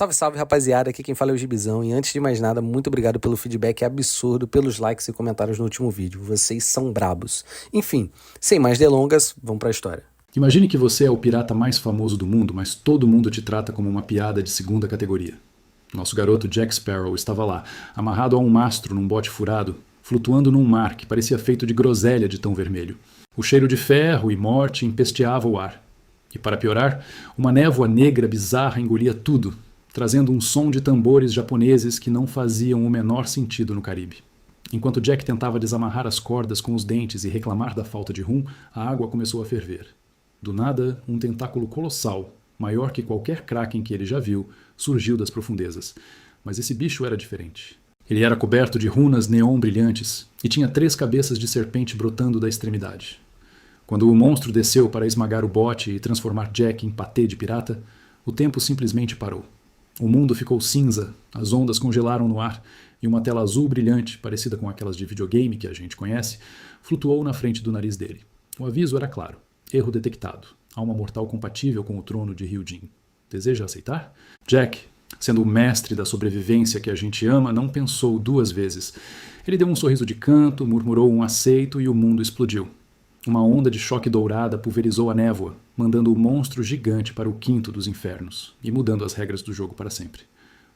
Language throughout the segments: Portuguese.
Salve, salve, rapaziada, aqui quem fala é o Gibizão e antes de mais nada, muito obrigado pelo feedback absurdo, pelos likes e comentários no último vídeo, vocês são brabos. Enfim, sem mais delongas, vamos pra história. Imagine que você é o pirata mais famoso do mundo, mas todo mundo te trata como uma piada de segunda categoria. Nosso garoto Jack Sparrow estava lá, amarrado a um mastro num bote furado, flutuando num mar que parecia feito de groselha de tão vermelho. O cheiro de ferro e morte empesteava o ar. E para piorar, uma névoa negra bizarra engolia tudo, trazendo um som de tambores japoneses que não faziam o menor sentido no Caribe. Enquanto Jack tentava desamarrar as cordas com os dentes e reclamar da falta de rum, a água começou a ferver. Do nada, um tentáculo colossal, maior que qualquer kraken que ele já viu, surgiu das profundezas. Mas esse bicho era diferente. Ele era coberto de runas neon brilhantes e tinha 3 cabeças de serpente brotando da extremidade. Quando o monstro desceu para esmagar o bote e transformar Jack em patê de pirata, o tempo simplesmente parou. O mundo ficou cinza, as ondas congelaram no ar e uma tela azul brilhante, parecida com aquelas de videogame que a gente conhece, flutuou na frente do nariz dele. O aviso era claro. Erro detectado. Alma mortal compatível com o trono de Hyujin. Deseja aceitar? Jack, sendo o mestre da sobrevivência que a gente ama, não pensou 2 vezes. Ele deu um sorriso de canto, murmurou um aceito e o mundo explodiu. Uma onda de choque dourada pulverizou a névoa, mandando o monstro gigante para o quinto dos infernos e mudando as regras do jogo para sempre.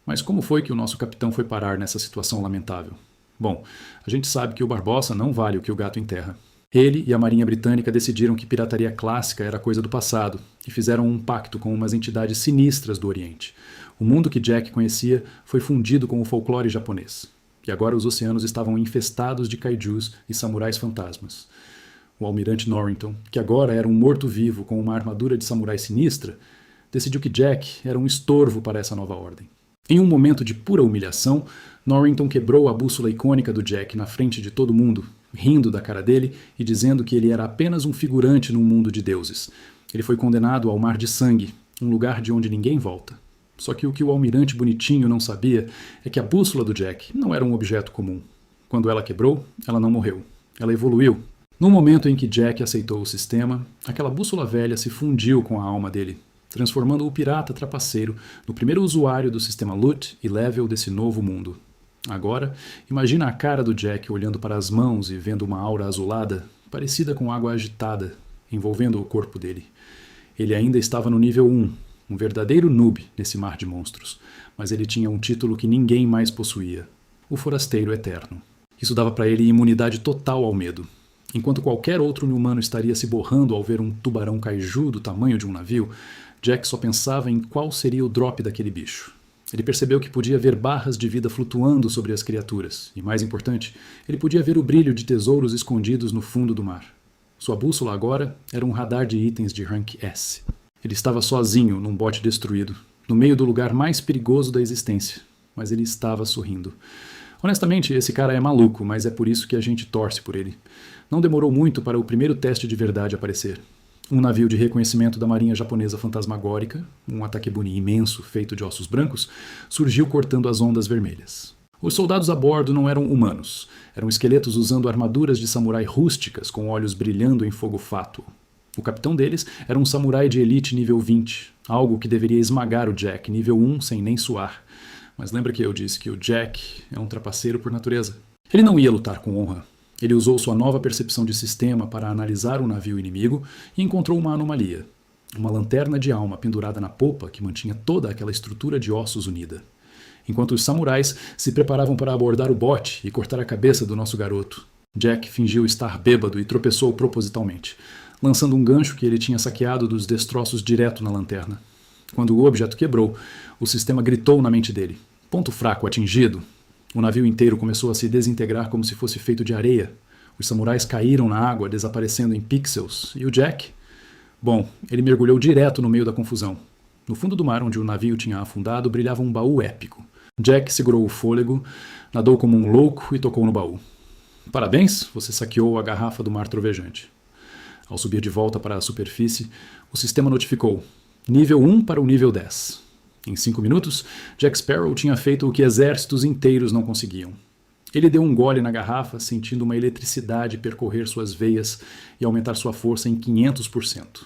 Mas como foi que o nosso capitão foi parar nessa situação lamentável? Bom, a gente sabe que o Barbossa não vale o que o gato enterra. Ele e a Marinha Britânica decidiram que pirataria clássica era coisa do passado e fizeram um pacto com umas entidades sinistras do Oriente. O mundo que Jack conhecia foi fundido com o folclore japonês. E agora os oceanos estavam infestados de kaijus e samurais fantasmas. O almirante Norrington, que agora era um morto-vivo com uma armadura de samurai sinistra, decidiu que Jack era um estorvo para essa nova ordem. Em um momento de pura humilhação, Norrington quebrou a bússola icônica do Jack na frente de todo mundo, rindo da cara dele e dizendo que ele era apenas um figurante num mundo de deuses. Ele foi condenado ao mar de sangue, um lugar de onde ninguém volta. Só que o que o almirante bonitinho não sabia é que a bússola do Jack não era um objeto comum. Quando ela quebrou, ela não morreu. Ela evoluiu. No momento em que Jack aceitou o sistema, aquela bússola velha se fundiu com a alma dele, transformando o pirata trapaceiro no primeiro usuário do sistema loot e level desse novo mundo. Agora, imagina a cara do Jack olhando para as mãos e vendo uma aura azulada, parecida com água agitada, envolvendo o corpo dele. Ele ainda estava no nível 1, um verdadeiro noob nesse mar de monstros, mas ele tinha um título que ninguém mais possuía, o Forasteiro Eterno. Isso dava para ele imunidade total ao medo. Enquanto qualquer outro humano estaria se borrando ao ver um tubarão kaiju do tamanho de um navio, Jack só pensava em qual seria o drop daquele bicho. Ele percebeu que podia ver barras de vida flutuando sobre as criaturas, e mais importante, ele podia ver o brilho de tesouros escondidos no fundo do mar. Sua bússola agora era um radar de itens de Rank S. Ele estava sozinho num bote destruído, no meio do lugar mais perigoso da existência, mas ele estava sorrindo. Honestamente, esse cara é maluco, mas é por isso que a gente torce por ele. Não demorou muito para o primeiro teste de verdade aparecer. Um navio de reconhecimento da marinha japonesa fantasmagórica, um Atakebuni imenso feito de ossos brancos, surgiu cortando as ondas vermelhas. Os soldados a bordo não eram humanos. Eram esqueletos usando armaduras de samurai rústicas com olhos brilhando em fogo fátuo. O capitão deles era um samurai de elite nível 20, algo que deveria esmagar o Jack nível 1 sem nem suar. Mas lembra que eu disse que o Jack é um trapaceiro por natureza? Ele não ia lutar com honra. Ele usou sua nova percepção de sistema para analisar o navio inimigo e encontrou uma anomalia. Uma lanterna de alma pendurada na popa que mantinha toda aquela estrutura de ossos unida. Enquanto os samurais se preparavam para abordar o bote e cortar a cabeça do nosso garoto, Jack fingiu estar bêbado e tropeçou propositalmente, lançando um gancho que ele tinha saqueado dos destroços direto na lanterna. Quando o objeto quebrou, o sistema gritou na mente dele. Ponto fraco atingido. O navio inteiro começou a se desintegrar como se fosse feito de areia. Os samurais caíram na água, desaparecendo em pixels. E o Jack? Bom, ele mergulhou direto no meio da confusão. No fundo do mar, onde o navio tinha afundado, brilhava um baú épico. Jack segurou o fôlego, nadou como um louco e tocou no baú. Parabéns, você saqueou a garrafa do mar trovejante. Ao subir de volta para a superfície, o sistema notificou: nível 1 para o nível 10. Em 5 minutos, Jack Sparrow tinha feito o que exércitos inteiros não conseguiam. Ele deu um gole na garrafa, sentindo uma eletricidade percorrer suas veias e aumentar sua força em 500%.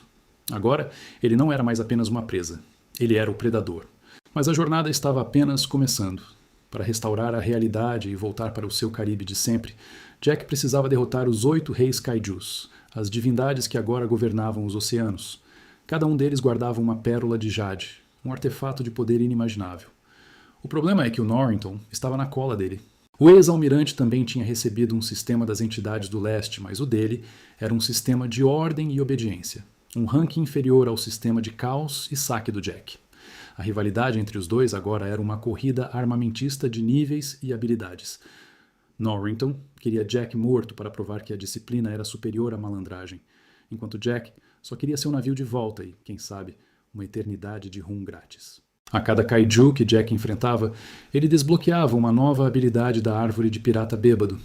Agora, ele não era mais apenas uma presa. Ele era o predador. Mas a jornada estava apenas começando. Para restaurar a realidade e voltar para o seu Caribe de sempre, Jack precisava derrotar os 8 reis kaijus, as divindades que agora governavam os oceanos. Cada um deles guardava uma pérola de jade, um artefato de poder inimaginável. O problema é que o Norrington estava na cola dele. O ex-almirante também tinha recebido um sistema das entidades do leste, mas o dele era um sistema de ordem e obediência, um ranking inferior ao sistema de caos e saque do Jack. A rivalidade entre os dois agora era uma corrida armamentista de níveis e habilidades. Norrington queria Jack morto para provar que a disciplina era superior à malandragem, enquanto Jack só queria seu navio de volta e, quem sabe, uma eternidade de rum grátis. A cada kaiju que Jack enfrentava, ele desbloqueava uma nova habilidade da árvore de pirata bêbado.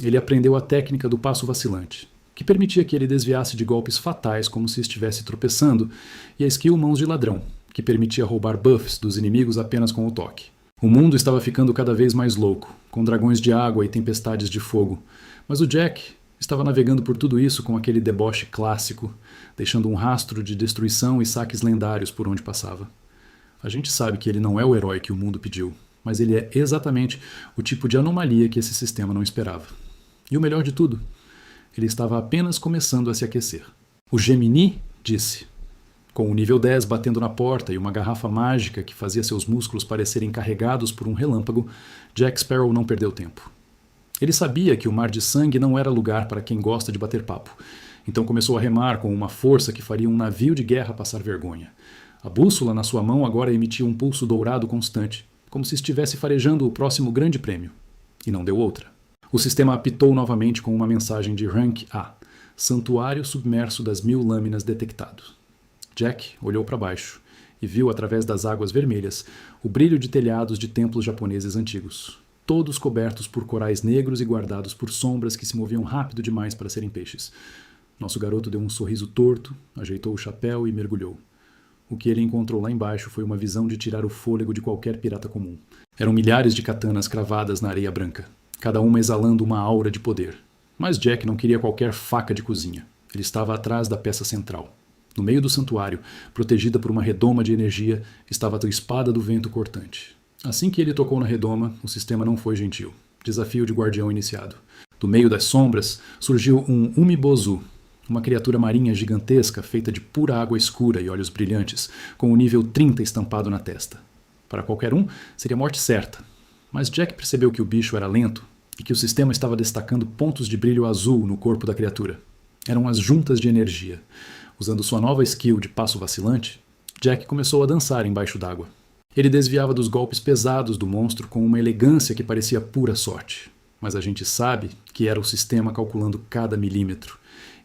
Ele aprendeu a técnica do passo vacilante, que permitia que ele desviasse de golpes fatais como se estivesse tropeçando, e a skill mãos de ladrão, que permitia roubar buffs dos inimigos apenas com o toque. O mundo estava ficando cada vez mais louco, com dragões de água e tempestades de fogo, mas o Jack estava navegando por tudo isso com aquele deboche clássico, deixando um rastro de destruição e saques lendários por onde passava. A gente sabe que ele não é o herói que o mundo pediu, mas ele é exatamente o tipo de anomalia que esse sistema não esperava. E o melhor de tudo, ele estava apenas começando a se aquecer. O Gemini disse: com o nível 10 batendo na porta e uma garrafa mágica que fazia seus músculos parecerem carregados por um relâmpago, Jack Sparrow não perdeu tempo. Ele sabia que o mar de sangue não era lugar para quem gosta de bater papo, então começou a remar com uma força que faria um navio de guerra passar vergonha. A bússola na sua mão agora emitia um pulso dourado constante, como se estivesse farejando o próximo grande prêmio. E não deu outra. O sistema apitou novamente com uma mensagem de Rank A: Santuário submerso das 1000 lâminas detectado. Jack olhou para baixo e viu, através das águas vermelhas, o brilho de telhados de templos japoneses antigos, todos cobertos por corais negros e guardados por sombras que se moviam rápido demais para serem peixes. Nosso garoto deu um sorriso torto, ajeitou o chapéu e mergulhou. O que ele encontrou lá embaixo foi uma visão de tirar o fôlego de qualquer pirata comum. Eram milhares de katanas cravadas na areia branca, cada uma exalando uma aura de poder. Mas Jack não queria qualquer faca de cozinha. Ele estava atrás da peça central. No meio do santuário, protegida por uma redoma de energia, estava a espada do vento cortante. Assim que ele tocou na redoma, o sistema não foi gentil. Desafio de guardião iniciado. Do meio das sombras, surgiu um Umibozu, uma criatura marinha gigantesca feita de pura água escura e olhos brilhantes, com o nível 30 estampado na testa. Para qualquer um, seria morte certa. Mas Jack percebeu que o bicho era lento e que o sistema estava destacando pontos de brilho azul no corpo da criatura. Eram as juntas de energia. Usando sua nova skill de passo vacilante, Jack começou a dançar embaixo d'água. Ele desviava dos golpes pesados do monstro com uma elegância que parecia pura sorte. Mas a gente sabe que era o sistema calculando cada milímetro.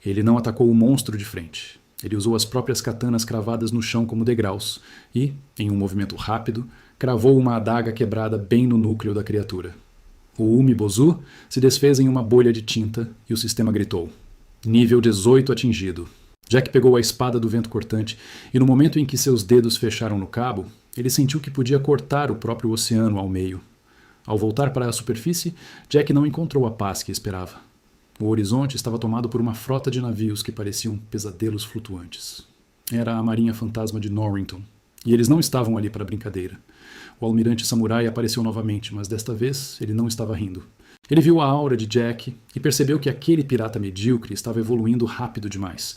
Ele não atacou o monstro de frente. Ele usou as próprias katanas cravadas no chão como degraus e, em um movimento rápido, cravou uma adaga quebrada bem no núcleo da criatura. O Umibozu se desfez em uma bolha de tinta e o sistema gritou: nível 18 atingido. Jack pegou a espada do vento cortante e, no momento em que seus dedos fecharam no cabo, ele sentiu que podia cortar o próprio oceano ao meio. Ao voltar para a superfície, Jack não encontrou a paz que esperava. O horizonte estava tomado por uma frota de navios que pareciam pesadelos flutuantes. Era a marinha fantasma de Norrington, e eles não estavam ali para brincadeira. O almirante samurai apareceu novamente, mas desta vez ele não estava rindo. Ele viu a aura de Jack e percebeu que aquele pirata medíocre estava evoluindo rápido demais.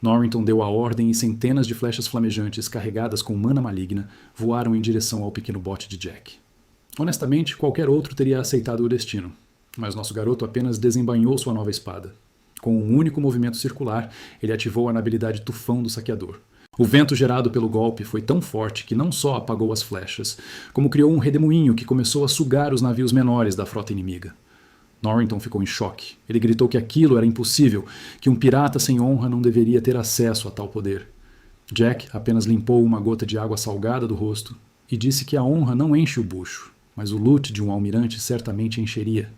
Norrington deu a ordem e centenas de flechas flamejantes carregadas com mana maligna voaram em direção ao pequeno bote de Jack. Honestamente, qualquer outro teria aceitado o destino, mas nosso garoto apenas desembainhou sua nova espada. Com um único movimento circular, ele ativou a habilidade Tufão do Saqueador. O vento gerado pelo golpe foi tão forte que não só apagou as flechas, como criou um redemoinho que começou a sugar os navios menores da frota inimiga. Norrington ficou em choque. Ele gritou que aquilo era impossível, que um pirata sem honra não deveria ter acesso a tal poder. Jack apenas limpou uma gota de água salgada do rosto e disse que a honra não enche o bucho, mas o loot de um almirante certamente encheria.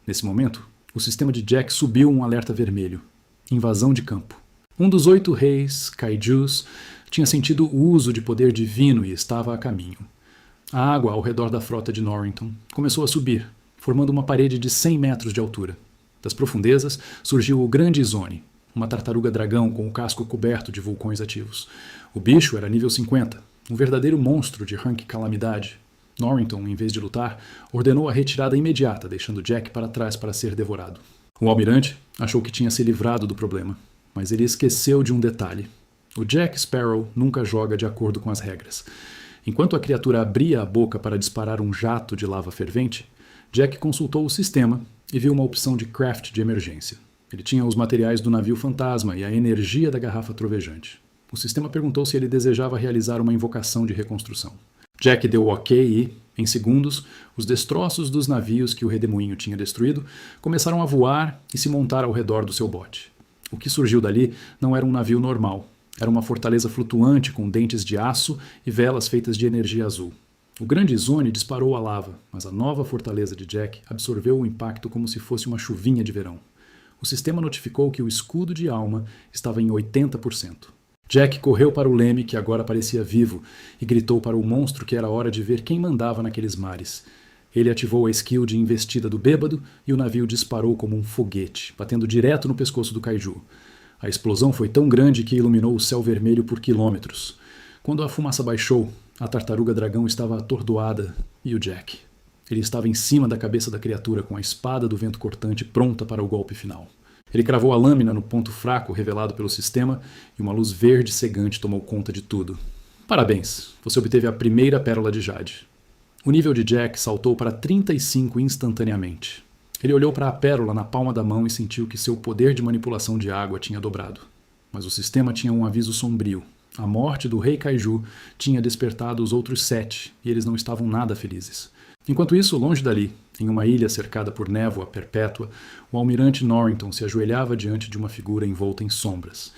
Nesse momento, o sistema de Jack subiu um alerta vermelho. Invasão de campo. Um dos 8 reis, kaijus, tinha sentido o uso de poder divino e estava a caminho. A água ao redor da frota de Norrington começou a subir, formando uma parede de 100 metros de altura. Das profundezas surgiu o Grande Izone, uma tartaruga dragão com o casco coberto de vulcões ativos. O bicho era nível 50, Um verdadeiro monstro de rank calamidade. Norrington, em vez de lutar, ordenou a retirada imediata, deixando Jack para trás para ser devorado. O almirante achou que tinha se livrado do problema, mas ele esqueceu de um detalhe. O Jack Sparrow nunca joga de acordo com as regras. Enquanto a criatura abria a boca para disparar um jato de lava fervente, Jack consultou o sistema e viu uma opção de craft de emergência. Ele tinha os materiais do navio fantasma e a energia da garrafa trovejante. O sistema perguntou se ele desejava realizar uma invocação de reconstrução. Jack deu ok e, em segundos, os destroços dos navios que o redemoinho tinha destruído começaram a voar e se montar ao redor do seu bote. O que surgiu dali não era um navio normal. Era uma fortaleza flutuante com dentes de aço e velas feitas de energia azul. O grande Zone disparou a lava, mas a nova fortaleza de Jack absorveu o impacto como se fosse uma chuvinha de verão. O sistema notificou que o escudo de alma estava em 80%. Jack correu para o leme, que agora parecia vivo, e gritou para o monstro que era hora de ver quem mandava naqueles mares. Ele ativou a skill de investida do bêbado e o navio disparou como um foguete, batendo direto no pescoço do kaiju. A explosão foi tão grande que iluminou o céu vermelho por quilômetros. Quando a fumaça baixou, a tartaruga dragão estava atordoada e o Jack. Ele estava em cima da cabeça da criatura com a espada do vento cortante pronta para o golpe final. Ele cravou a lâmina no ponto fraco revelado pelo sistema e uma luz verde cegante tomou conta de tudo. Parabéns, você obteve a primeira pérola de Jade. O nível de Jack saltou para 35 instantaneamente. Ele olhou para a pérola na palma da mão e sentiu que seu poder de manipulação de água tinha dobrado. Mas o sistema tinha um aviso sombrio. A morte do Rei Kaiju tinha despertado os outros 7 e eles não estavam nada felizes. Enquanto isso, longe dali, em uma ilha cercada por névoa perpétua, o almirante Norrington se ajoelhava diante de uma figura envolta em sombras.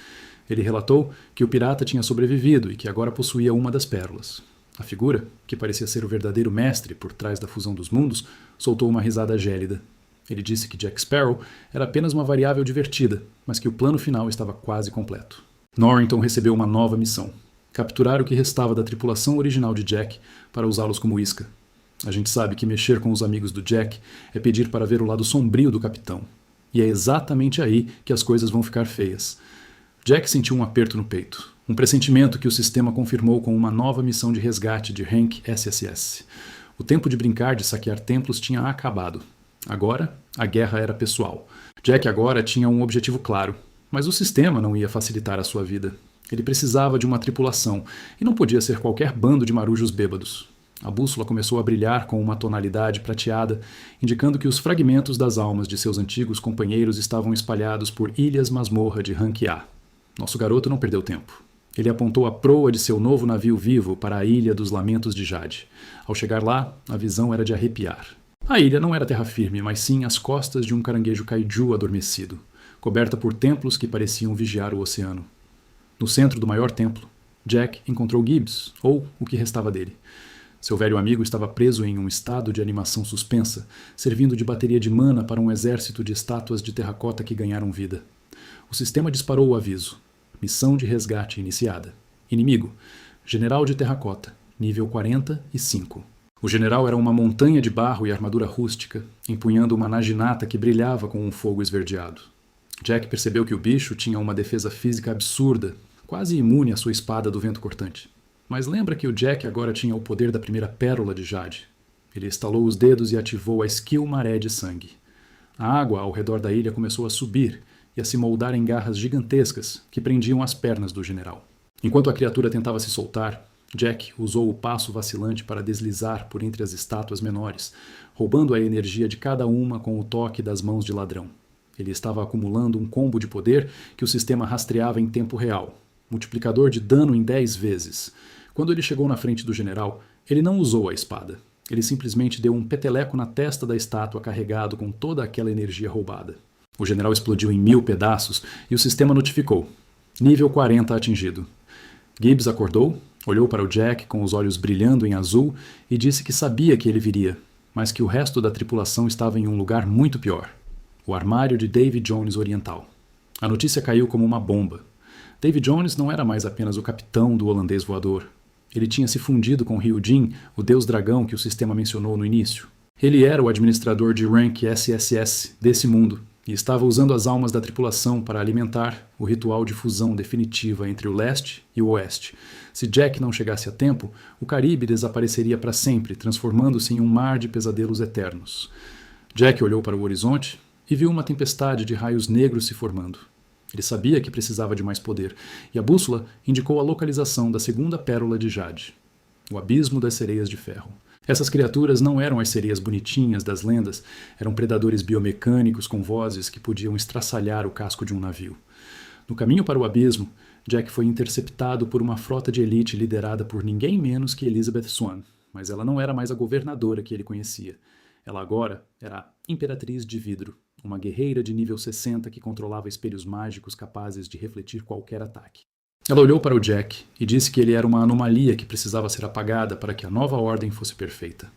Ele relatou que o pirata tinha sobrevivido e que agora possuía uma das pérolas. A figura, que parecia ser o verdadeiro mestre por trás da fusão dos mundos, soltou uma risada gélida. Ele disse que Jack Sparrow era apenas uma variável divertida, mas que o plano final estava quase completo. Norrington recebeu uma nova missão: capturar o que restava da tripulação original de Jack para usá-los como isca. A gente sabe que mexer com os amigos do Jack é pedir para ver o lado sombrio do capitão. E é exatamente aí que as coisas vão ficar feias. Jack sentiu um aperto no peito, um pressentimento que o sistema confirmou com uma nova missão de resgate de Hank SSS. O tempo de brincar de saquear templos tinha acabado. Agora, a guerra era pessoal. Jack agora tinha um objetivo claro, mas o sistema não ia facilitar a sua vida. Ele precisava de uma tripulação, e não podia ser qualquer bando de marujos bêbados. A bússola começou a brilhar com uma tonalidade prateada, indicando que os fragmentos das almas de seus antigos companheiros estavam espalhados por ilhas masmorra de Rank A. Nosso garoto não perdeu tempo. Ele apontou a proa de seu novo navio vivo para a Ilha dos Lamentos de Jade. Ao chegar lá, a visão era de arrepiar. A ilha não era terra firme, mas sim as costas de um caranguejo kaiju adormecido, coberta por templos que pareciam vigiar o oceano. No centro do maior templo, Jack encontrou Gibbs, ou o que restava dele. Seu velho amigo estava preso em um estado de animação suspensa, servindo de bateria de mana para um exército de estátuas de terracota que ganharam vida. O sistema disparou o aviso. Missão de resgate iniciada. Inimigo: General de Terracota, nível 45. O general era uma montanha de barro e armadura rústica, empunhando uma naginata que brilhava com um fogo esverdeado. Jack percebeu que o bicho tinha uma defesa física absurda, quase imune à sua espada do vento cortante. Mas lembra que o Jack agora tinha o poder da primeira pérola de Jade. Ele estalou os dedos e ativou a skill Maré de Sangue. A água ao redor da ilha começou a subir e a se moldar em garras gigantescas que prendiam as pernas do general. Enquanto a criatura tentava se soltar, Jack usou o passo vacilante para deslizar por entre as estátuas menores, roubando a energia de cada uma com o toque das mãos de ladrão. Ele estava acumulando um combo de poder que o sistema rastreava em tempo real, multiplicador de dano em 10 vezes. Quando ele chegou na frente do general, ele não usou a espada. Ele simplesmente deu um peteleco na testa da estátua carregado com toda aquela energia roubada. O general explodiu em 1000 pedaços e o sistema notificou: nível 40 atingido. Gibbs acordou, olhou para o Jack com os olhos brilhando em azul e disse que sabia que ele viria, mas que o resto da tripulação estava em um lugar muito pior: o armário de Davy Jones Oriental. A notícia caiu como uma bomba. Davy Jones não era mais apenas o capitão do holandês voador. Ele tinha se fundido com Ryujin, o deus dragão que o sistema mencionou no início. Ele era o administrador de rank SSS desse mundo, e estava usando as almas da tripulação para alimentar o ritual de fusão definitiva entre o leste e o oeste. Se Jack não chegasse a tempo, o Caribe desapareceria para sempre, transformando-se em um mar de pesadelos eternos. Jack olhou para o horizonte e viu uma tempestade de raios negros se formando. Ele sabia que precisava de mais poder, e a bússola indicou a localização da segunda pérola de Jade, o Abismo das Sereias de Ferro. Essas criaturas não eram as sereias bonitinhas das lendas, eram predadores biomecânicos com vozes que podiam estraçalhar o casco de um navio. No caminho para o abismo, Jack foi interceptado por uma frota de elite liderada por ninguém menos que Elizabeth Swann, mas ela não era mais a governadora que ele conhecia. Ela agora era a Imperatriz de Vidro, uma guerreira de nível 60 que controlava espelhos mágicos capazes de refletir qualquer ataque. Ela olhou para o Jack e disse que ele era uma anomalia que precisava ser apagada para que a nova ordem fosse perfeita.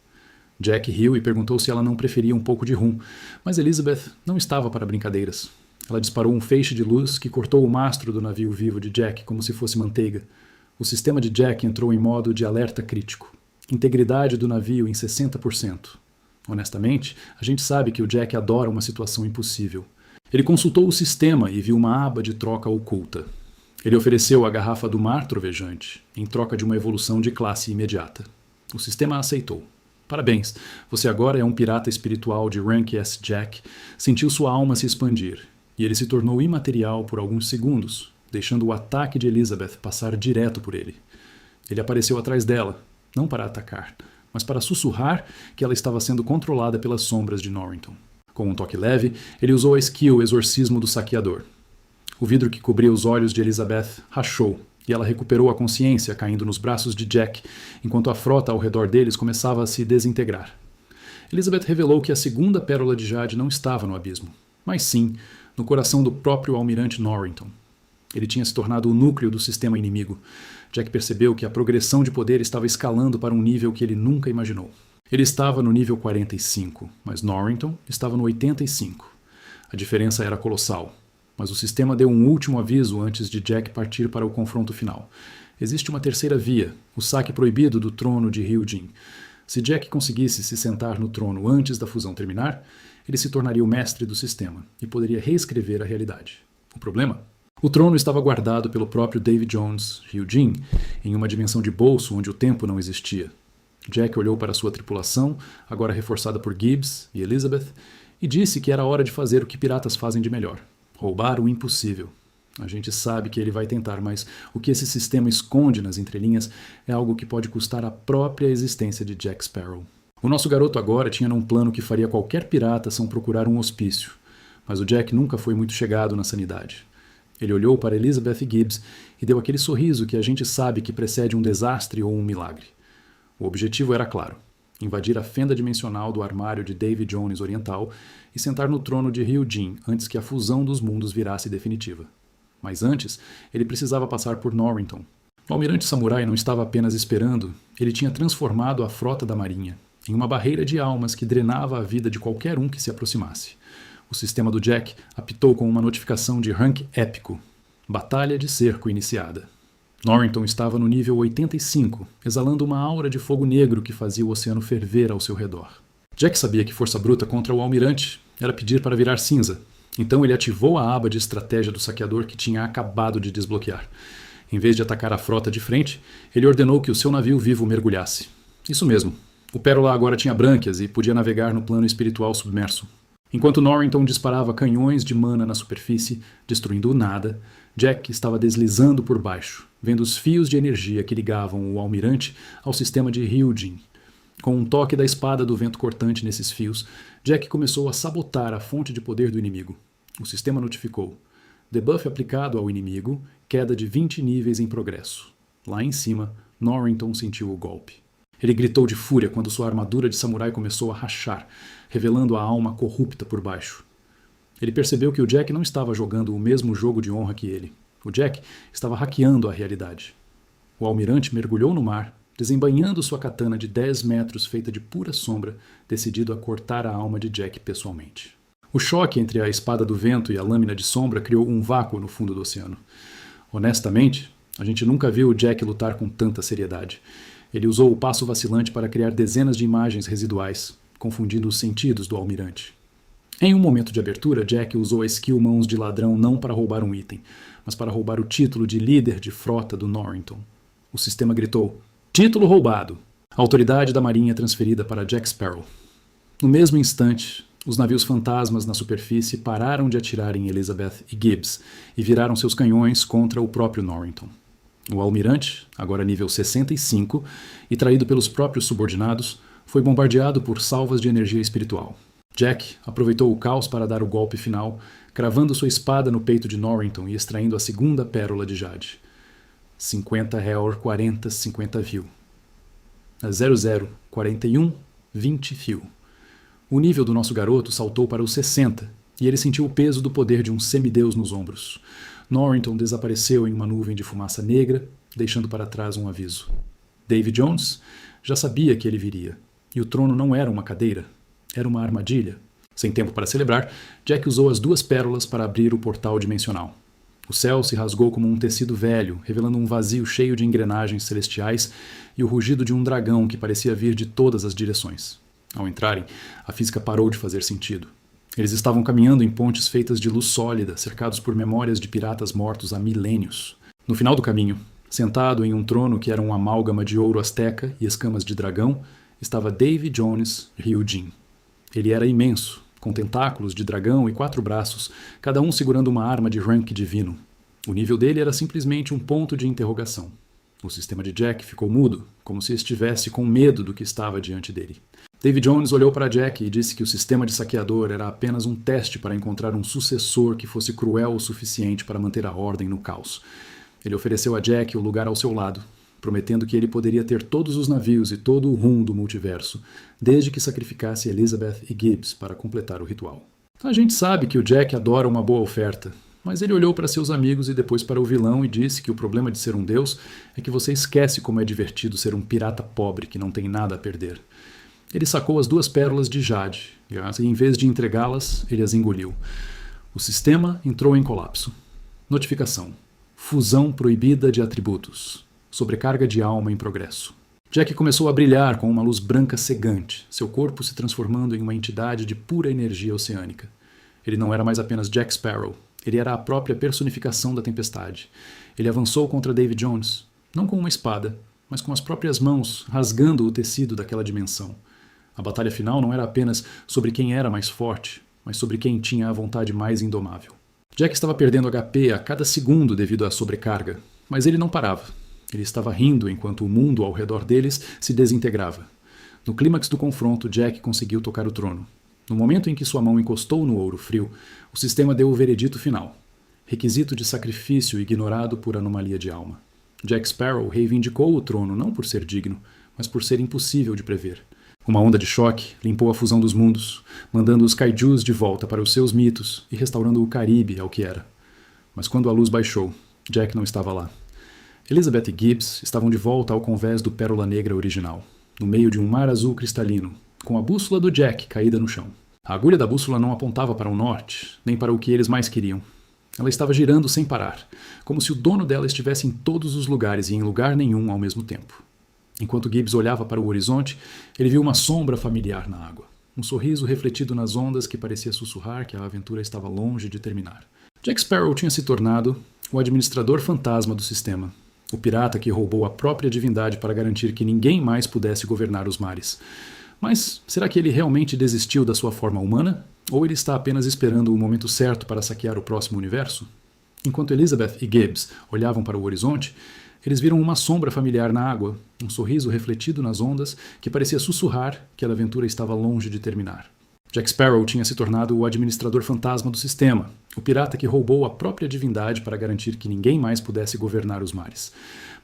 Jack riu e perguntou se ela não preferia um pouco de rum, mas Elizabeth não estava para brincadeiras. Ela disparou um feixe de luz que cortou o mastro do navio vivo de Jack como se fosse manteiga. O sistema de Jack entrou em modo de alerta crítico. Integridade do navio em 60%. Honestamente, a gente sabe que o Jack adora uma situação impossível. Ele consultou o sistema e viu uma aba de troca oculta. Ele ofereceu a garrafa do mar trovejante, em troca de uma evolução de classe imediata. O sistema aceitou. Parabéns, você agora é um pirata espiritual de Rank S. Jack, sentiu sua alma se expandir, e ele se tornou imaterial por alguns segundos, deixando o ataque de Elizabeth passar direto por ele. Ele apareceu atrás dela, não para atacar, mas para sussurrar que ela estava sendo controlada pelas sombras de Norrington. Com um toque leve, ele usou a skill Exorcismo do Saqueador. O vidro que cobria os olhos de Elizabeth rachou, e ela recuperou a consciência caindo nos braços de Jack, enquanto a frota ao redor deles começava a se desintegrar. Elizabeth revelou que a segunda pérola de Jade não estava no abismo, mas sim no coração do próprio almirante Norrington. Ele tinha se tornado o núcleo do sistema inimigo. Jack percebeu que a progressão de poder estava escalando para um nível que ele nunca imaginou. Ele estava no nível 45, mas Norrington estava no 85. A diferença era colossal. Mas o sistema deu um último aviso antes de Jack partir para o confronto final. Existe uma terceira via, o saque proibido do trono de Hyojin. Se Jack conseguisse se sentar no trono antes da fusão terminar, ele se tornaria o mestre do sistema e poderia reescrever a realidade. O problema? O trono estava guardado pelo próprio David Jones, Hyojin, em uma dimensão de bolso onde o tempo não existia. Jack olhou para sua tripulação, agora reforçada por Gibbs e Elizabeth, e disse que era hora de fazer o que piratas fazem de melhor. Roubar o impossível. A gente sabe que ele vai tentar, mas o que esse sistema esconde nas entrelinhas é algo que pode custar a própria existência de Jack Sparrow. O nosso garoto agora tinha um plano que faria qualquer pirata são procurar um hospício, mas o Jack nunca foi muito chegado na sanidade. Ele olhou para Elizabeth e Gibbs e deu aquele sorriso que a gente sabe que precede um desastre ou um milagre. O objetivo era claro: invadir a fenda dimensional do armário de David Jones Oriental e sentar no trono de Hyojin antes que a fusão dos mundos virasse definitiva. Mas antes, ele precisava passar por Norrington. O almirante samurai não estava apenas esperando, ele tinha transformado a frota da marinha em uma barreira de almas que drenava a vida de qualquer um que se aproximasse. O sistema do Jack apitou com uma notificação de rank épico. Batalha de cerco iniciada. Norrington estava no nível 85, exalando uma aura de fogo negro que fazia o oceano ferver ao seu redor. Jack sabia que força bruta contra o almirante era pedir para virar cinza, então ele ativou a aba de estratégia do saqueador que tinha acabado de desbloquear. Em vez de atacar a frota de frente, ele ordenou que o seu navio vivo mergulhasse. Isso mesmo, o Pérola agora tinha brânquias e podia navegar no plano espiritual submerso. Enquanto Norrington disparava canhões de mana na superfície, destruindo o nada, Jack estava deslizando por baixo, vendo os fios de energia que ligavam o almirante ao sistema de Hyojin. Com um toque da espada do vento cortante nesses fios, Jack começou a sabotar a fonte de poder do inimigo. O sistema notificou: debuff aplicado ao inimigo, queda de 20 níveis em progresso. Lá em cima, Norrington sentiu o golpe. Ele gritou de fúria quando sua armadura de samurai começou a rachar, revelando a alma corrupta por baixo. Ele percebeu que o Jack não estava jogando o mesmo jogo de honra que ele. O Jack estava hackeando a realidade. O almirante mergulhou no mar, desembainhando sua katana de 10 metros feita de pura sombra, decidido a cortar a alma de Jack pessoalmente. O choque entre a espada do vento e a lâmina de sombra criou um vácuo no fundo do oceano. Honestamente, a gente nunca viu o Jack lutar com tanta seriedade. Ele usou o passo vacilante para criar dezenas de imagens residuais, confundindo os sentidos do almirante. Em um momento de abertura, Jack usou a skill Mãos de Ladrão não para roubar um item, mas para roubar o título de líder de frota do Norrington. O sistema gritou: "Título roubado!" A autoridade da marinha transferida para Jack Sparrow. No mesmo instante, os navios fantasmas na superfície pararam de atirar em Elizabeth e Gibbs e viraram seus canhões contra o próprio Norrington. O almirante, agora nível 65, e traído pelos próprios subordinados, foi bombardeado por salvas de energia espiritual. Jack aproveitou o caos para dar o golpe final, cravando sua espada no peito de Norrington e extraindo a segunda pérola de jade. 50 Heor 40 50 Vil. A 00 41 20 Fio. O nível do nosso garoto saltou para os 60 e ele sentiu o peso do poder de um semideus nos ombros. Norrington desapareceu em uma nuvem de fumaça negra, deixando para trás um aviso. Davy Jones já sabia que ele viria, e o trono não era uma cadeira, era uma armadilha. Sem tempo para celebrar, Jack usou as 2 pérolas para abrir o portal dimensional. O céu se rasgou como um tecido velho, revelando um vazio cheio de engrenagens celestiais e o rugido de um dragão que parecia vir de todas as direções. Ao entrarem, a física parou de fazer sentido. Eles estavam caminhando em pontes feitas de luz sólida, cercados por memórias de piratas mortos há milênios. No final do caminho, sentado em um trono que era um amálgama de ouro asteca e escamas de dragão, estava Davy Jones Ryujin. Ele era imenso, com tentáculos de dragão e 4 braços, cada um segurando uma arma de rank divino. O nível dele era simplesmente um ponto de interrogação. O sistema de Jack ficou mudo, como se estivesse com medo do que estava diante dele. Davy Jones olhou para Jack e disse que o sistema de saqueador era apenas um teste para encontrar um sucessor que fosse cruel o suficiente para manter a ordem no caos. Ele ofereceu a Jack o lugar ao seu lado, prometendo que ele poderia ter todos os navios e todo o rum do multiverso, desde que sacrificasse Elizabeth e Gibbs para completar o ritual. A gente sabe que o Jack adora uma boa oferta, mas ele olhou para seus amigos e depois para o vilão e disse que o problema de ser um deus é que você esquece como é divertido ser um pirata pobre que não tem nada a perder. Ele sacou as 2 pérolas de jade e, em vez de entregá-las, ele as engoliu. O sistema entrou em colapso. Notificação: fusão proibida de atributos. Sobrecarga de alma em progresso. Jack começou a brilhar com uma luz branca cegante, seu corpo se transformando em uma entidade de pura energia oceânica. Ele não era mais apenas Jack Sparrow, ele era a própria personificação da tempestade. Ele avançou contra Davy Jones, não com uma espada, mas com as próprias mãos, rasgando o tecido daquela dimensão. A batalha final não era apenas sobre quem era mais forte, mas sobre quem tinha a vontade mais indomável. Jack estava perdendo HP a cada segundo devido à sobrecarga, mas ele não parava. Ele estava rindo enquanto o mundo ao redor deles se desintegrava. No clímax do confronto, Jack conseguiu tocar o trono. No momento em que sua mão encostou no ouro frio, o sistema deu o veredito final. Requisito de sacrifício ignorado por anomalia de alma. Jack Sparrow reivindicou o trono não por ser digno, mas por ser impossível de prever. Uma onda de choque limpou a fusão dos mundos, mandando os kaijus de volta para os seus mitos e restaurando o Caribe ao que era. Mas quando a luz baixou, Jack não estava lá. Elizabeth e Gibbs estavam de volta ao convés do Pérola Negra original, no meio de um mar azul cristalino, com a bússola do Jack caída no chão. A agulha da bússola não apontava para o norte, nem para o que eles mais queriam. Ela estava girando sem parar, como se o dono dela estivesse em todos os lugares e em lugar nenhum ao mesmo tempo. Enquanto Gibbs olhava para o horizonte, ele viu uma sombra familiar na água. Um sorriso refletido nas ondas que parecia sussurrar que a aventura estava longe de terminar. Jack Sparrow tinha se tornado o administrador fantasma do sistema. O pirata que roubou a própria divindade para garantir que ninguém mais pudesse governar os mares. Mas será que ele realmente desistiu da sua forma humana? Ou ele está apenas esperando o momento certo para saquear o próximo universo? Enquanto Elizabeth e Gibbs olhavam para o horizonte, eles viram uma sombra familiar na água, um sorriso refletido nas ondas que parecia sussurrar que a aventura estava longe de terminar. Jack Sparrow tinha se tornado o administrador fantasma do sistema, o pirata que roubou a própria divindade para garantir que ninguém mais pudesse governar os mares.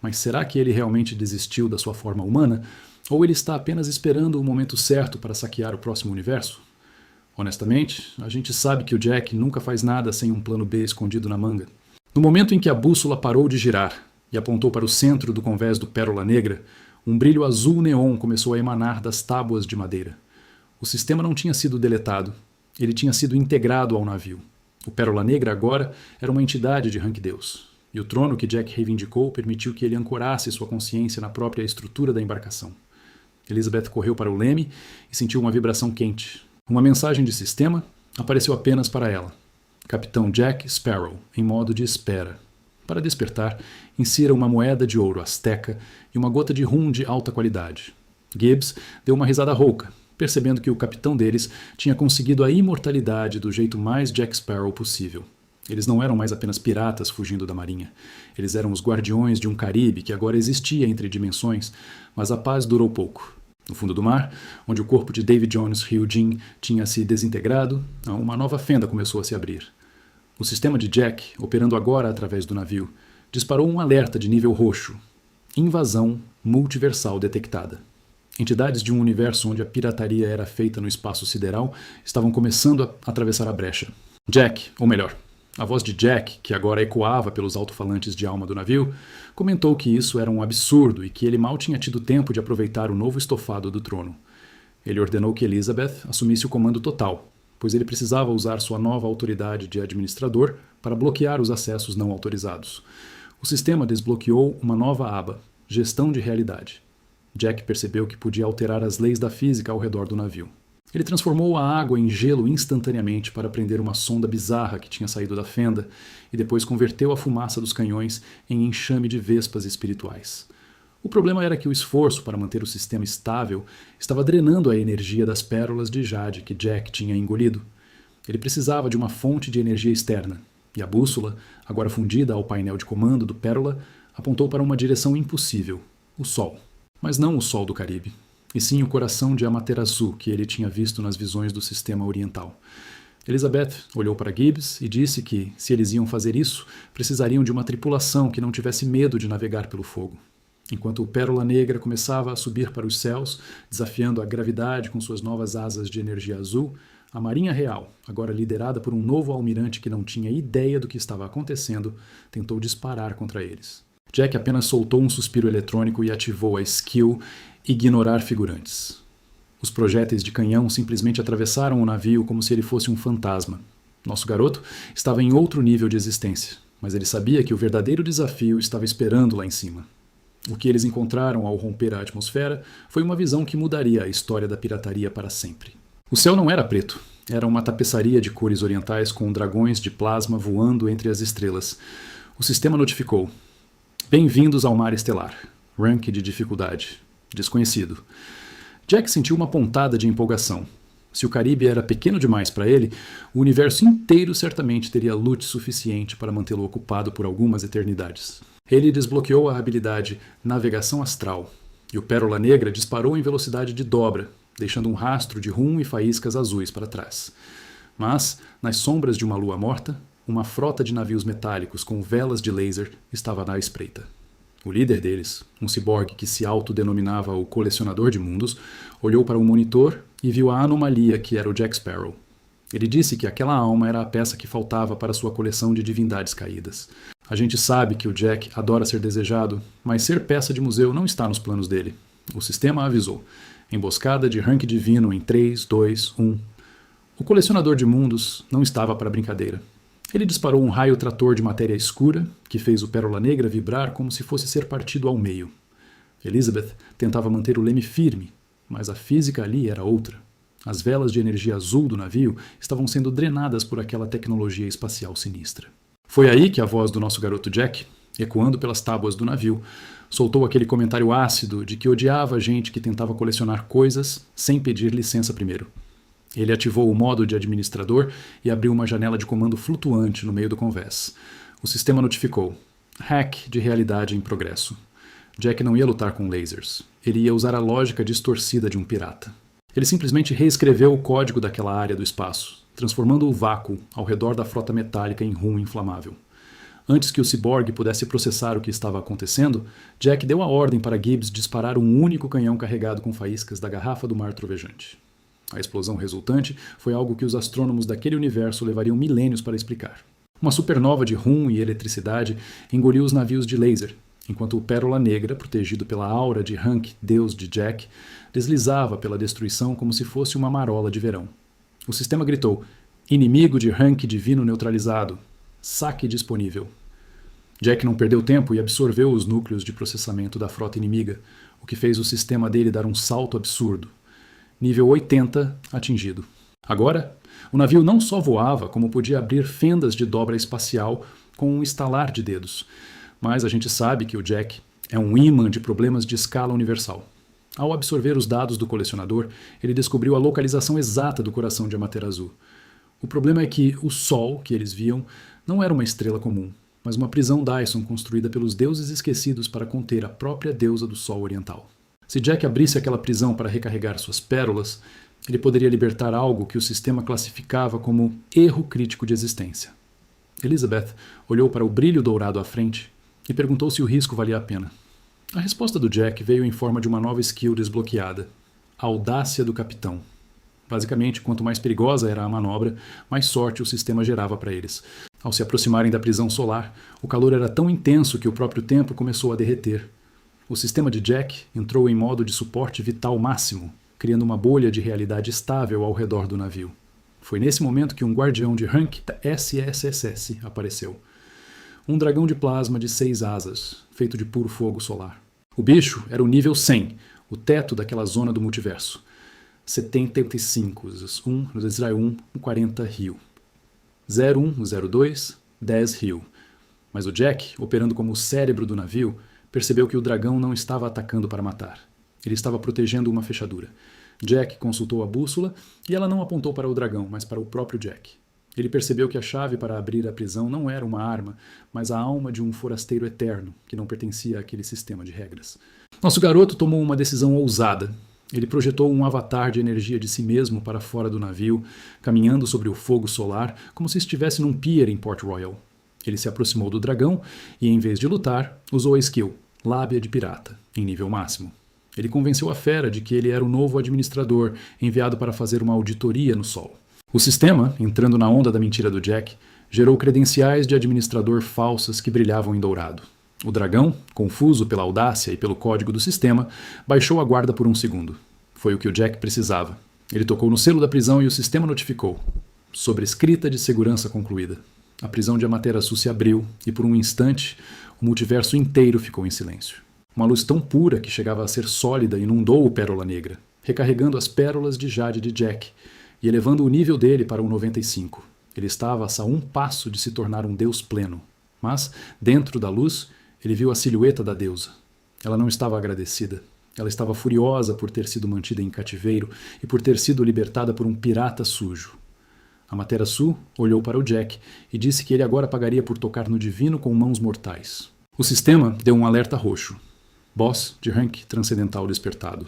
Mas será que ele realmente desistiu da sua forma humana? Ou ele está apenas esperando o momento certo para saquear o próximo universo? Honestamente, a gente sabe que o Jack nunca faz nada sem um plano B escondido na manga. No momento em que a bússola parou de girar e apontou para o centro do convés do Pérola Negra, um brilho azul neon começou a emanar das tábuas de madeira. O sistema não tinha sido deletado, ele tinha sido integrado ao navio. O Pérola Negra agora era uma entidade de rank Deus, e o trono que Jack reivindicou permitiu que ele ancorasse sua consciência na própria estrutura da embarcação. Elizabeth correu para o leme e sentiu uma vibração quente. Uma mensagem de sistema apareceu apenas para ela. Capitão Jack Sparrow, em modo de espera. Para despertar, insira uma moeda de ouro asteca e uma gota de rum de alta qualidade. Gibbs deu uma risada rouca, percebendo que o capitão deles tinha conseguido a imortalidade do jeito mais Jack Sparrow possível. Eles não eram mais apenas piratas fugindo da marinha. Eles eram os guardiões de um Caribe que agora existia entre dimensões, mas a paz durou pouco. No fundo do mar, onde o corpo de Davy Jones Rio Jim tinha se desintegrado, uma nova fenda começou a se abrir. O sistema de Jack, operando agora através do navio, disparou um alerta de nível roxo. Invasão multiversal detectada. Entidades de um universo onde a pirataria era feita no espaço sideral estavam começando a atravessar a brecha. Jack, ou melhor, a voz de Jack, que agora ecoava pelos alto-falantes de alma do navio, comentou que isso era um absurdo e que ele mal tinha tido tempo de aproveitar o novo estofado do trono. Ele ordenou que Elizabeth assumisse o comando total, pois ele precisava usar sua nova autoridade de administrador para bloquear os acessos não autorizados. O sistema desbloqueou uma nova aba, Gestão de Realidade. Jack percebeu que podia alterar as leis da física ao redor do navio. Ele transformou a água em gelo instantaneamente para prender uma sonda bizarra que tinha saído da fenda e depois converteu a fumaça dos canhões em enxame de vespas espirituais. O problema era que o esforço para manter o sistema estável estava drenando a energia das pérolas de jade que Jack tinha engolido. Ele precisava de uma fonte de energia externa, e a bússola, agora fundida ao painel de comando do Pérola, apontou para uma direção impossível, o Sol. Mas não o Sol do Caribe, e sim o coração de Amaterasu que ele tinha visto nas visões do sistema oriental. Elizabeth olhou para Gibbs e disse que, se eles iam fazer isso, precisariam de uma tripulação que não tivesse medo de navegar pelo fogo. Enquanto o Pérola Negra começava a subir para os céus, desafiando a gravidade com suas novas asas de energia azul, a Marinha Real, agora liderada por um novo almirante que não tinha ideia do que estava acontecendo, tentou disparar contra eles. Jack apenas soltou um suspiro eletrônico e ativou a skill Ignorar Figurantes. Os projéteis de canhão simplesmente atravessaram o navio como se ele fosse um fantasma. Nosso garoto estava em outro nível de existência, mas ele sabia que o verdadeiro desafio estava esperando lá em cima. O que eles encontraram ao romper a atmosfera foi uma visão que mudaria a história da pirataria para sempre. O céu não era preto, era uma tapeçaria de cores orientais com dragões de plasma voando entre as estrelas. O sistema notificou: Bem-vindos ao mar estelar. Rank de dificuldade. Desconhecido. Jack sentiu uma pontada de empolgação. Se o Caribe era pequeno demais para ele, o universo inteiro certamente teria loot suficiente para mantê-lo ocupado por algumas eternidades. Ele desbloqueou a habilidade Navegação Astral, e o Pérola Negra disparou em velocidade de dobra, deixando um rastro de rum e faíscas azuis para trás. Mas, nas sombras de uma lua morta, uma frota de navios metálicos com velas de laser estava na espreita. O líder deles, um ciborgue que se autodenominava o Colecionador de Mundos, olhou para um monitor e viu a anomalia que era o Jack Sparrow. Ele disse que aquela alma era a peça que faltava para sua coleção de divindades caídas. A gente sabe que o Jack adora ser desejado, mas ser peça de museu não está nos planos dele. O sistema avisou. Emboscada de rank divino em 3, 2, 1. O Colecionador de Mundos não estava para brincadeira. Ele disparou um raio trator de matéria escura, que fez o Pérola Negra vibrar como se fosse ser partido ao meio. Elizabeth tentava manter o leme firme, mas a física ali era outra. As velas de energia azul do navio estavam sendo drenadas por aquela tecnologia espacial sinistra. Foi aí que a voz do nosso garoto Jack, ecoando pelas tábuas do navio, soltou aquele comentário ácido de que odiava a gente que tentava colecionar coisas sem pedir licença primeiro. Ele ativou o modo de administrador e abriu uma janela de comando flutuante no meio do convés. O sistema notificou: Hack de realidade em progresso. Jack não ia lutar com lasers. Ele ia usar a lógica distorcida de um pirata. Ele simplesmente reescreveu o código daquela área do espaço, transformando o vácuo ao redor da frota metálica em rum inflamável. Antes que o ciborgue pudesse processar o que estava acontecendo, Jack deu a ordem para Gibbs disparar um único canhão carregado com faíscas da garrafa do mar trovejante. A explosão resultante foi algo que os astrônomos daquele universo levariam milênios para explicar. Uma supernova de rum e eletricidade engoliu os navios de laser, enquanto o Pérola Negra, protegido pela aura de Hank, deus de Jack, deslizava pela destruição como se fosse uma marola de verão. O sistema gritou: Inimigo de Hank divino neutralizado. Saque disponível. Jack não perdeu tempo e absorveu os núcleos de processamento da frota inimiga, o que fez o sistema dele dar um salto absurdo. Nível 80 atingido. Agora, O navio não só voava, como podia abrir fendas de dobra espacial com um estalar de dedos. Mas a gente sabe que o Jack é um ímã de problemas de escala universal. Ao absorver os dados do colecionador, ele descobriu a localização exata do coração de Amaterasu. O problema é que o Sol que eles viam não era uma estrela comum, mas uma prisão Dyson construída pelos deuses esquecidos para conter a própria deusa do Sol Oriental. Se Jack abrisse aquela prisão para recarregar suas pérolas, ele poderia libertar algo que o sistema classificava como erro crítico de existência. Elizabeth olhou para o brilho dourado à frente e perguntou se o risco valia a pena. A resposta do Jack veio em forma de uma nova skill desbloqueada: a audácia do capitão. Basicamente, quanto mais perigosa era a manobra, mais sorte o sistema gerava para eles. Ao se aproximarem da prisão solar, o calor era tão intenso que o próprio tempo começou a derreter. O sistema de Jack entrou em modo de suporte vital máximo, criando uma bolha de realidade estável ao redor do navio. Foi nesse momento que um guardião de rank da SSSS apareceu. Um dragão de plasma de 6 asas, feito de puro fogo solar. O bicho era o nível 100, o teto daquela zona do multiverso. 75, 1, 40 rio. 01, 02, 10 rio. Mas o Jack, operando como o cérebro do navio, percebeu que o dragão não estava atacando para matar. Ele estava protegendo uma fechadura. Jack consultou a bússola e ela não apontou para o dragão, mas para o próprio Jack. Ele percebeu que a chave para abrir a prisão não era uma arma, mas a alma de um forasteiro eterno, que não pertencia àquele sistema de regras. Nosso garoto tomou uma decisão ousada. Ele projetou um avatar de energia de si mesmo para fora do navio, caminhando sobre o fogo solar, como se estivesse num pier em Port Royal. Ele se aproximou do dragão e, em vez de lutar, usou a skill Lábia de Pirata, em nível máximo. Ele convenceu a fera de que ele era o novo administrador, enviado para fazer uma auditoria no Sol. O sistema, entrando na onda da mentira do Jack, gerou credenciais de administrador falsas que brilhavam em dourado. O dragão, confuso pela audácia e pelo código do sistema, baixou a guarda por um segundo. Foi o que o Jack precisava. Ele tocou no selo da prisão e o sistema notificou. Sobrescrita de segurança concluída. A prisão de Amaterasu se abriu e, por um instante, o multiverso inteiro ficou em silêncio. Uma luz tão pura que chegava a ser sólida inundou o Pérola Negra, recarregando as pérolas de jade de Jack e elevando o nível dele para o 95. Ele estava a um passo de se tornar um deus pleno. Mas, dentro da luz, ele viu a silhueta da deusa. Ela não estava agradecida. Ela estava furiosa por ter sido mantida em cativeiro e por ter sido libertada por um pirata sujo. Amaterasu olhou para o Jack e disse que ele agora pagaria por tocar no divino com mãos mortais. O sistema deu um alerta roxo. Boss de rank transcendental despertado.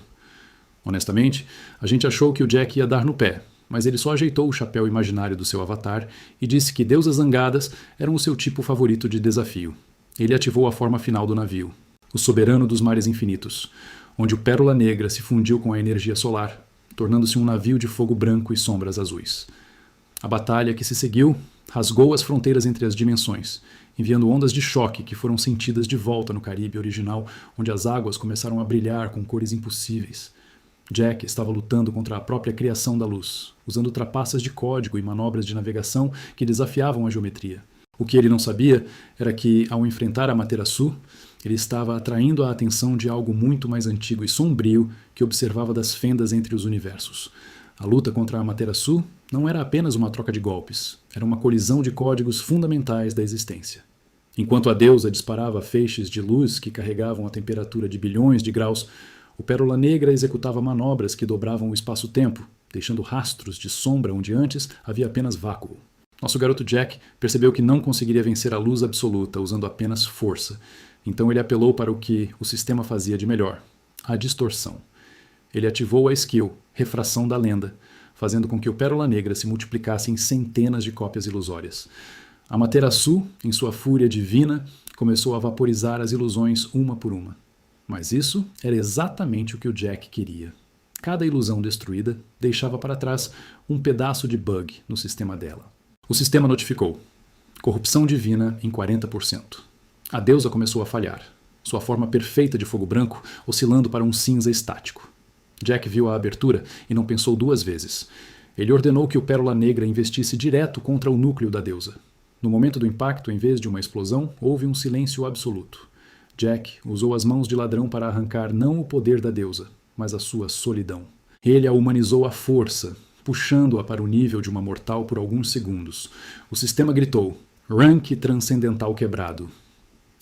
Honestamente, a gente achou que o Jack ia dar no pé, mas ele só ajeitou o chapéu imaginário do seu avatar e disse que deusas zangadas eram o seu tipo favorito de desafio. Ele ativou a forma final do navio, o soberano dos mares infinitos, onde o Pérola Negra se fundiu com a energia solar, tornando-se um navio de fogo branco e sombras azuis. A batalha que se seguiu rasgou as fronteiras entre as dimensões, enviando ondas de choque que foram sentidas de volta no Caribe original, onde as águas começaram a brilhar com cores impossíveis. Jack estava lutando contra a própria criação da luz, usando trapaças de código e manobras de navegação que desafiavam a geometria. O que ele não sabia era que, ao enfrentar Amaterasu, ele estava atraindo a atenção de algo muito mais antigo e sombrio que observava das fendas entre os universos. A luta contra Amaterasu não era apenas uma troca de golpes, era uma colisão de códigos fundamentais da existência. Enquanto a deusa disparava feixes de luz que carregavam a temperatura de bilhões de graus, o Pérola Negra executava manobras que dobravam o espaço-tempo, deixando rastros de sombra onde antes havia apenas vácuo. Nosso garoto Jack percebeu que não conseguiria vencer a luz absoluta usando apenas força, então ele apelou para o que o sistema fazia de melhor, a distorção. Ele ativou a skill Refração da Lenda, fazendo com que o Pérola Negra se multiplicasse em centenas de cópias ilusórias. Amaterasu, em sua fúria divina, começou a vaporizar as ilusões uma por uma. Mas isso era exatamente o que o Jack queria. Cada ilusão destruída deixava para trás um pedaço de bug no sistema dela. O sistema notificou: corrupção divina em 40%. A deusa começou a falhar, sua forma perfeita de fogo branco oscilando para um cinza estático. Jack viu a abertura e não pensou duas vezes. Ele ordenou que o Pérola Negra investisse direto contra o núcleo da deusa. No momento do impacto, em vez de uma explosão, houve um silêncio absoluto. Jack usou as mãos de ladrão para arrancar não o poder da deusa, mas a sua solidão. Ele a humanizou à força, puxando-a para o nível de uma mortal por alguns segundos. O sistema gritou: "Rank transcendental quebrado."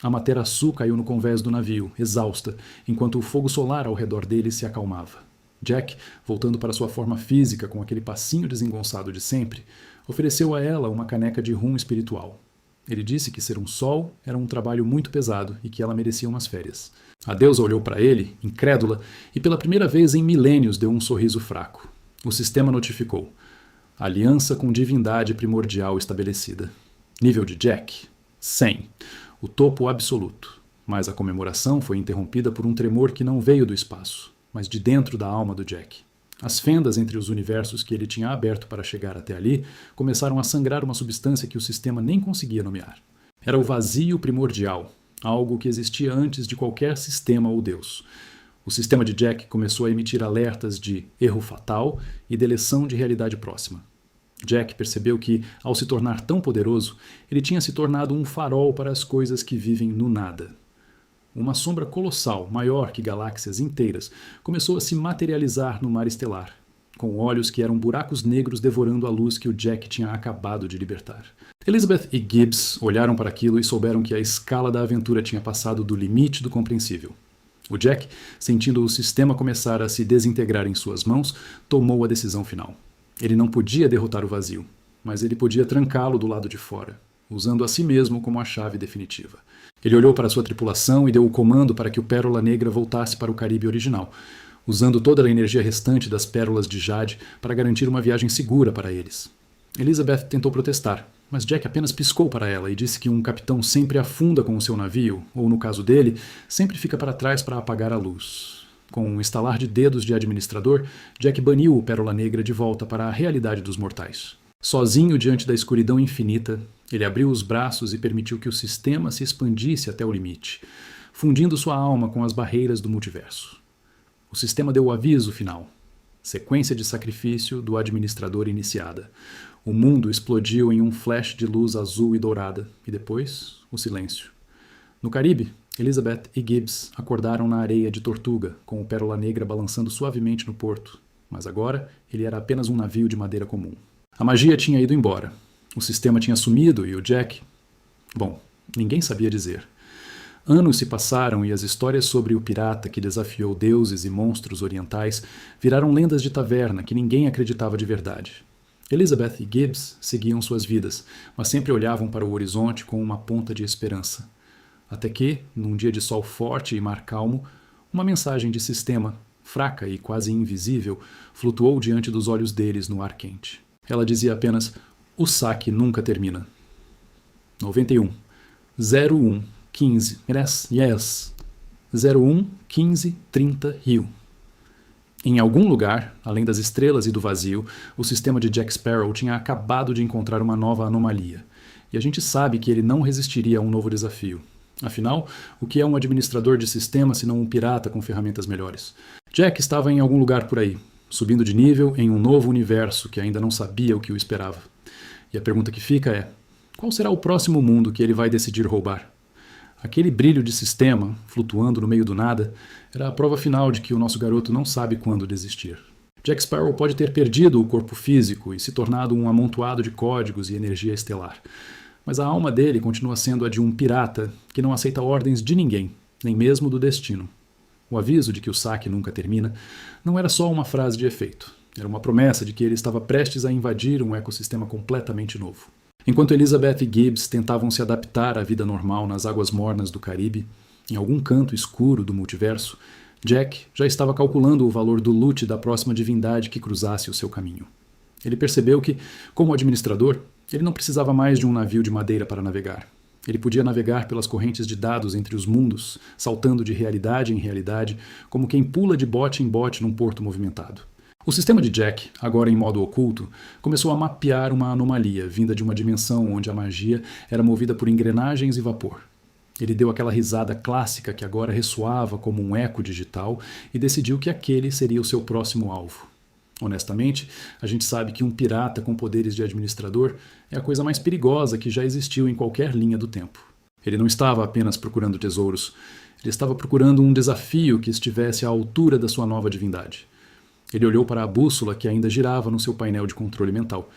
A Materaçu caiu no convés do navio, exausta, enquanto o fogo solar ao redor dele se acalmava. Jack, voltando para sua forma física com aquele passinho desengonçado de sempre, ofereceu a ela uma caneca de rum espiritual. Ele disse que ser um sol era um trabalho muito pesado e que ela merecia umas férias. A deusa olhou para ele, incrédula, e pela primeira vez em milênios deu um sorriso fraco. O sistema notificou: aliança com divindade primordial estabelecida. Nível de Jack: 100. O topo absoluto. Mas a comemoração foi interrompida por um tremor que não veio do espaço, mas de dentro da alma do Jack. As fendas entre os universos que ele tinha aberto para chegar até ali começaram a sangrar uma substância que o sistema nem conseguia nomear. Era o vazio primordial, algo que existia antes de qualquer sistema ou Deus. O sistema de Jack começou a emitir alertas de erro fatal e deleção de realidade próxima. Jack percebeu que, ao se tornar tão poderoso, ele tinha se tornado um farol para as coisas que vivem no nada. Uma sombra colossal, maior que galáxias inteiras, começou a se materializar no mar estelar, com olhos que eram buracos negros devorando a luz que o Jack tinha acabado de libertar. Elizabeth e Gibbs olharam para aquilo e souberam que a escala da aventura tinha passado do limite do compreensível. O Jack, sentindo o sistema começar a se desintegrar em suas mãos, tomou a decisão final. Ele não podia derrotar o vazio, mas ele podia trancá-lo do lado de fora, usando a si mesmo como a chave definitiva. Ele olhou para sua tripulação e deu o comando para que o Pérola Negra voltasse para o Caribe original, usando toda a energia restante das pérolas de Jade para garantir uma viagem segura para eles. Elizabeth tentou protestar, mas Jack apenas piscou para ela e disse que um capitão sempre afunda com o seu navio, ou no caso dele, sempre fica para trás para apagar a luz. Com um estalar de dedos de administrador, Jack baniu o Pérola Negra de volta para a realidade dos mortais. Sozinho diante da escuridão infinita, ele abriu os braços e permitiu que o sistema se expandisse até o limite, fundindo sua alma com as barreiras do multiverso. O sistema deu o aviso final. Sequência de sacrifício do administrador iniciada. O mundo explodiu em um flash de luz azul e dourada, e depois, o silêncio. No Caribe, Elizabeth e Gibbs acordaram na areia de Tortuga, com o Pérola Negra balançando suavemente no porto, mas agora ele era apenas um navio de madeira comum. A magia tinha ido embora. O sistema tinha sumido e o Jack... Bom, ninguém sabia dizer. Anos se passaram e as histórias sobre o pirata que desafiou deuses e monstros orientais viraram lendas de taverna que ninguém acreditava de verdade. Elizabeth e Gibbs seguiam suas vidas, mas sempre olhavam para o horizonte com uma ponta de esperança. Até que, num dia de sol forte e mar calmo, uma mensagem de sistema, fraca e quase invisível, flutuou diante dos olhos deles no ar quente. Ela dizia apenas: "O saque nunca termina." 91. 01 15. Yes. 01 15 30 Rio. Em algum lugar, além das estrelas e do vazio, o sistema de Jack Sparrow tinha acabado de encontrar uma nova anomalia. E a gente sabe que ele não resistiria a um novo desafio. Afinal, o que é um administrador de sistema se não um pirata com ferramentas melhores? Jack estava em algum lugar por aí, subindo de nível em um novo universo que ainda não sabia o que o esperava. E a pergunta que fica é: qual será o próximo mundo que ele vai decidir roubar? Aquele brilho de sistema, flutuando no meio do nada, era a prova final de que o nosso garoto não sabe quando desistir. Jack Sparrow pode ter perdido o corpo físico e se tornado um amontoado de códigos e energia estelar, mas a alma dele continua sendo a de um pirata que não aceita ordens de ninguém, nem mesmo do destino. O aviso de que o saque nunca termina não era só uma frase de efeito, era uma promessa de que ele estava prestes a invadir um ecossistema completamente novo. Enquanto Elizabeth e Gibbs tentavam se adaptar à vida normal nas águas mornas do Caribe, em algum canto escuro do multiverso, Jack já estava calculando o valor do loot da próxima divindade que cruzasse o seu caminho. Ele percebeu que, como administrador, ele não precisava mais de um navio de madeira para navegar. Ele podia navegar pelas correntes de dados entre os mundos, saltando de realidade em realidade, como quem pula de bote em bote num porto movimentado. O sistema de Jack, agora em modo oculto, começou a mapear uma anomalia vinda de uma dimensão onde a magia era movida por engrenagens e vapor. Ele deu aquela risada clássica que agora ressoava como um eco digital e decidiu que aquele seria o seu próximo alvo. Honestamente, a gente sabe que um pirata com poderes de administrador é a coisa mais perigosa que já existiu em qualquer linha do tempo. Ele não estava apenas procurando tesouros, ele estava procurando um desafio que estivesse à altura da sua nova divindade. Ele olhou para a bússola que ainda girava no seu painel de controle mental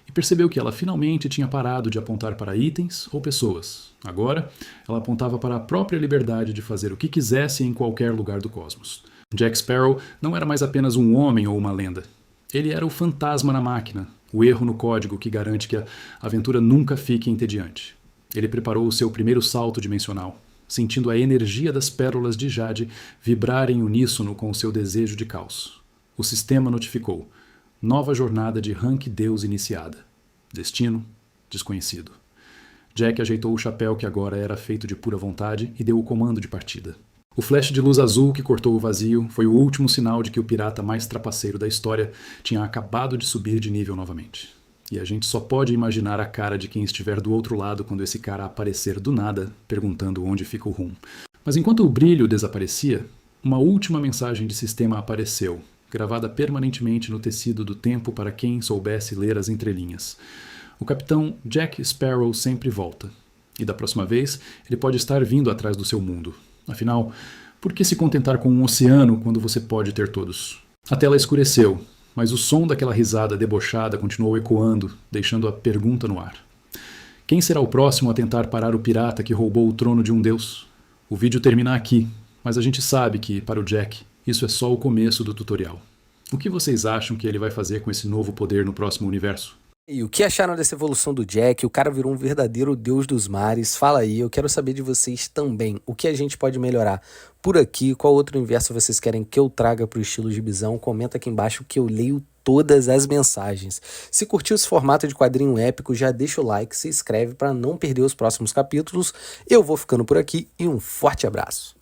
e percebeu que ela finalmente tinha parado de apontar para itens ou pessoas. Agora, ela apontava para a própria liberdade de fazer o que quisesse em qualquer lugar do cosmos. Jack Sparrow não era mais apenas um homem ou uma lenda. Ele era o fantasma na máquina, o erro no código que garante que a aventura nunca fique entediante. Ele preparou o seu primeiro salto dimensional, sentindo a energia das pérolas de Jade vibrar em uníssono com o seu desejo de caos. O sistema notificou: nova jornada de Rank Deus iniciada. Destino desconhecido. Jack ajeitou o chapéu que agora era feito de pura vontade e deu o comando de partida. O flash de luz azul que cortou o vazio foi o último sinal de que o pirata mais trapaceiro da história tinha acabado de subir de nível novamente. E a gente só pode imaginar a cara de quem estiver do outro lado quando esse cara aparecer do nada, perguntando onde fica o rum. Mas enquanto o brilho desaparecia, uma última mensagem de sistema apareceu, gravada permanentemente no tecido do tempo para quem soubesse ler as entrelinhas. O capitão Jack Sparrow sempre volta. E da próxima vez, ele pode estar vindo atrás do seu mundo. Afinal, por que se contentar com um oceano quando você pode ter todos? A tela escureceu, mas o som daquela risada debochada continuou ecoando, deixando a pergunta no ar. Quem será o próximo a tentar parar o pirata que roubou o trono de um deus? O vídeo termina aqui, mas a gente sabe que, para o Jack, isso é só o começo do tutorial. O que vocês acham que ele vai fazer com esse novo poder no próximo universo? E o que acharam dessa evolução do Jack? O cara virou um verdadeiro deus dos mares. Fala aí, eu quero saber de vocês também. O que a gente pode melhorar por aqui? Qual outro universo vocês querem que eu traga para o estilo gibizão? Comenta aqui embaixo que eu leio todas as mensagens. Se curtiu esse formato de quadrinho épico, já deixa o like, se inscreve para não perder os próximos capítulos. Eu vou ficando por aqui e um forte abraço.